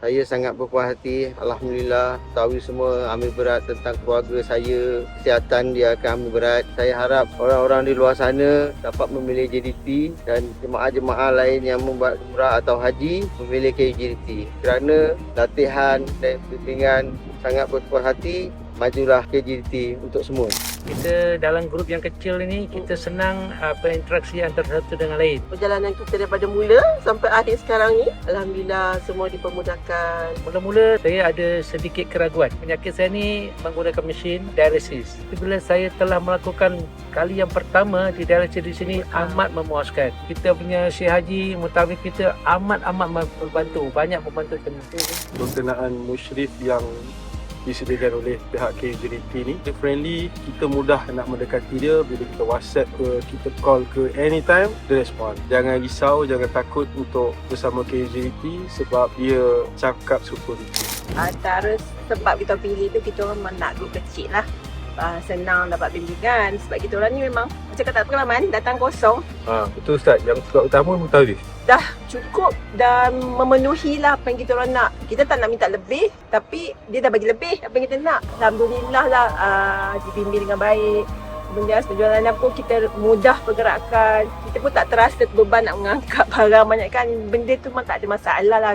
Saya sangat berpuas hati. Alhamdulillah, tahu semua ambil berat tentang keluarga saya. Kesihatan dia akan ambil berat. Saya harap orang-orang di luar sana dapat memilih JDT dan jemaah-jemaah lain yang membuat umrah atau haji memilih KJDT. Kerana latihan dan bimbingan sangat berpuas hati. Majulah KJDT untuk semua. Kita dalam grup yang kecil ini, kita senang berinteraksi antara satu dengan lain. Perjalanan kita daripada mula sampai akhir sekarang ni, Alhamdulillah semua dipermudahkan. Mula-mula saya ada sedikit keraguan. Penyakit saya ni menggunakan mesin dialisis. Bila saya telah melakukan kali yang pertama di dialisis di sini, amat memuaskan. Kita punya Syekh Haji Mutawif kita amat membantu, banyak membantu kami. Berkenaan musyrif yang disediakan oleh pihak KJDT ni, dia friendly, kita mudah nak mendekati dia. Bila kita WhatsApp ke, kita call ke, anytime dia respon. Jangan risau, jangan takut untuk bersama KJDT sebab dia cakap super lucu. Antara sebab kita pilih tu, kita orang nak grup kecil lah. Senang dapat bimbingan sebab kita orang ni memang macam kata pengalaman datang kosong. Betul Ustaz, yang sebab utama Mutawif. Dah cukup dan memenuhi lah apa yang kita orang nak. Kita tak nak minta lebih, tapi dia dah bagi lebih apa yang kita nak. Alhamdulillah lah, dibimbing dengan baik. Kemudian perjalanan pun kita mudah pergerakan. Kita pun tak terasa beban nak mengangkat barang banyak kan. Benda tu memang tak ada masalah lah.